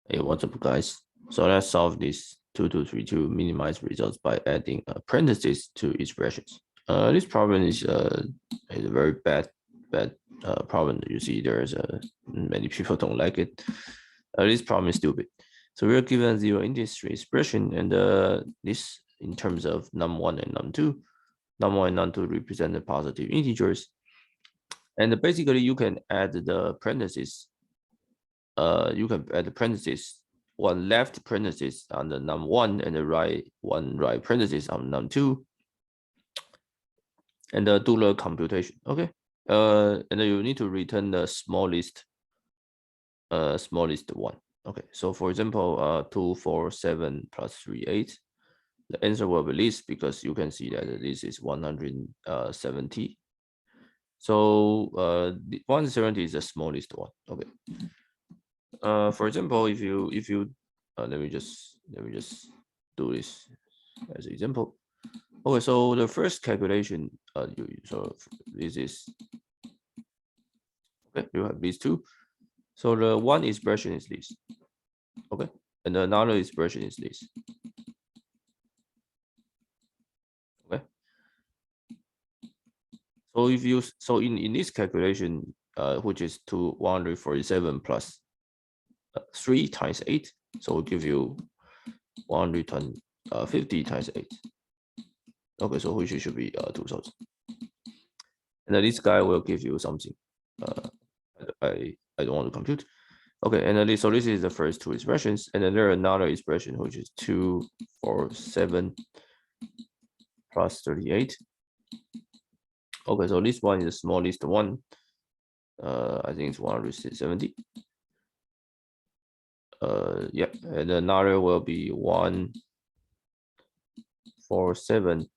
Hey, what's up, guys? So let's solve this 2232 minimize results by adding parentheses to expressions. This problem is a very bad problem. You see, there's many people don't like it. This problem is stupid. So we are given zero industry expression, and this in terms of num1 and num2. Num1 and num2 represent the positive integers, and basically you can add the parentheses. You can add the parentheses, one left parenthesis on the num1 and the one right parenthesis on num2, and do the computation. Okay. And then you need to return the smallest one. Okay. So for example, 2, 4, 7 plus 3, 8. The answer will be this because you can see that this is 170. So 170 is the smallest one. Okay. For example, if you let me just do this as an example. Okay, so the first calculation, so this is okay. You have these two. So the one expression is this. Okay, and another expression is this. Okay. So if you in this calculation, which is 147 plus 3 times 8, so it will give you 150 times 8. Okay, so which should be 2000. And then this guy will give you something. I don't want to compute. Okay, and then so this is the first two expressions, and then there are another expression which is 2, 4, 7 plus 38. Okay, so this one is the smallest one. I think it's 170. Yeah, and another will be 1, 4, 7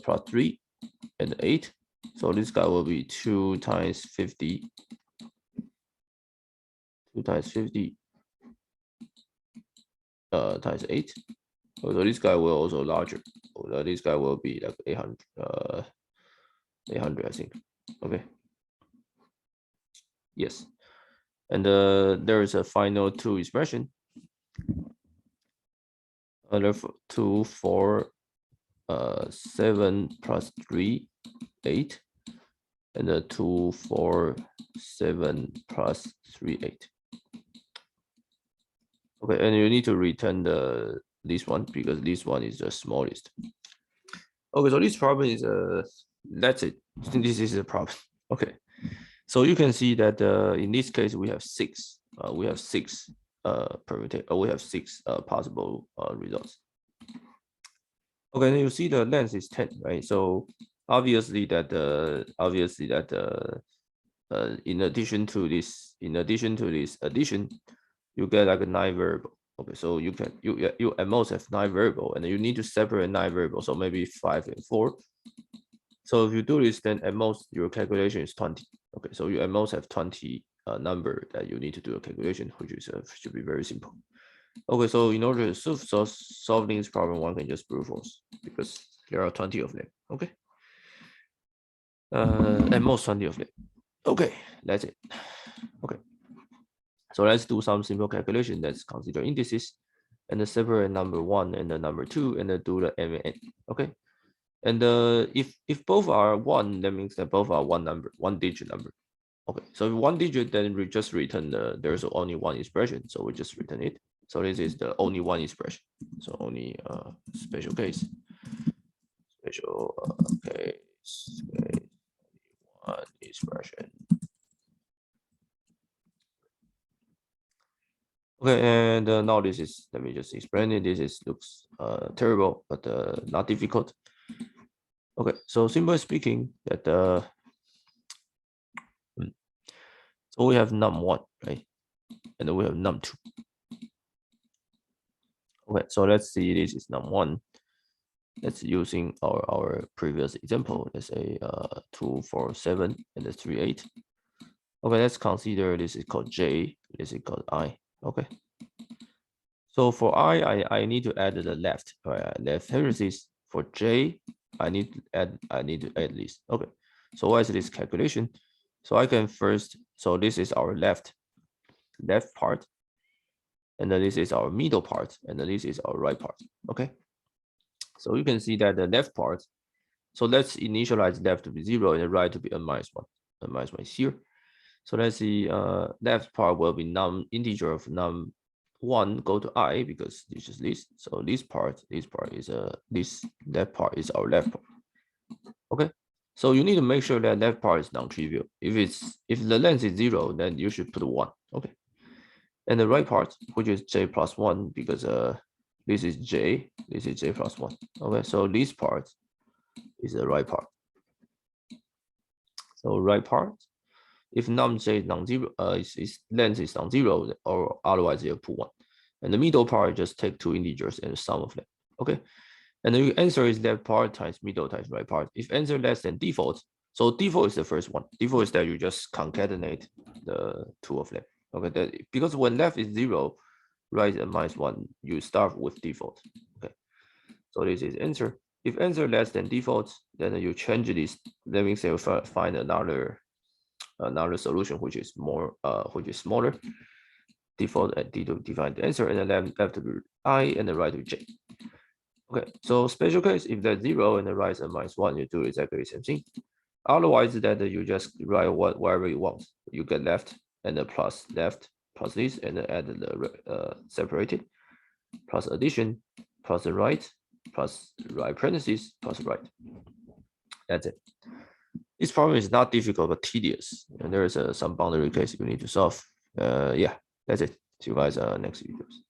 plus 3 and 8. So this guy will be 2 times 50. 2 times 50 times 8. So this guy will also larger. So this guy will be like 800. 800, I think. Okay. Yes. And there is a final two expression. Therefore, 2, 4, 7 plus 3, 8. And the 2, 4, 7 plus 3, 8. Okay, and you need to return this one because this one is the smallest. Okay, so this problem is that's it. This is the problem. Okay, so you can see that in this case we have six. We have six we have six possible results. Okay, then you see the length is 10, right? So obviously that in addition to this addition, you get like a 9 variable. Okay, so you at most have 9 variable, and you need to separate 9 variables, so maybe 5 and 4. So if you do this, then at most your calculation is 20. Okay, so you at most have 20 number that you need to do a calculation, which is should be very simple. Okay, so in order to solve this problem, one can just brute force because there are 20 of them. Okay, at most 20 of them. Okay, that's it. Okay, so let's do some simple calculation. Let's consider indices and separate number 1 and the number 2, and then do the m and n. Okay, and if both are 1, that means that both are one digit number. Okay, so if one digit, then we just return there's only one expression, so we just return it. So this is the only one expression. So only special case. Special case one expression. Okay, and now this is, let me just explain it. This is looks terrible, but not difficult. Okay, so simply speaking, that so we have num1, right? And then we have num2. Okay, so let's see, this is num1. That's using our previous example. Let's say 2, 4, 7, and the 3, 8. Okay, let's consider this is called J, this is called I. Okay. So for I need to add the left, right? Left parentheses. For J, I need to add this. Okay. So what is this calculation? So I can first, so this is our left part, and then this is our middle part, and then this is our right part. Okay. So you can see that the left part, so let's initialize left to be 0 and the right to be n minus 1. N minus 1 is here. So let's see, left part will be integer of num1 go to I, because this is this. So this part is this left part is our left part. Okay. So you need to make sure that left part is non-trivial. If the length is 0, then you should put 1. Okay. And the right part, which is j plus 1, because this is j plus 1. Okay, so this part is the right part. So right part, if num_j is non-zero, its length is non-zero, or otherwise you put 1. And the middle part, just take 2 integers and sum of them. Okay, and then your answer is left part times middle times right part. If answer less than default, so default is the first one. Default is that you just concatenate the 2 of them. Okay, that because when left is 0, right and minus 1, you start with default. Okay, so this is answer. If answer less than default, then you change this. That means you find another solution which is smaller. Default and define the answer, and then left to I and the right to j. Okay, so special case, if that's 0 and the right is minus 1, you do exactly the same thing. Otherwise, that you just write whatever you want. You get left and the plus left plus this, and then add the separated plus addition plus the right plus right parentheses plus right. That's it. This problem is not difficult but tedious, and there is some boundary case you need to solve. Yeah, that's it. See you guys next videos.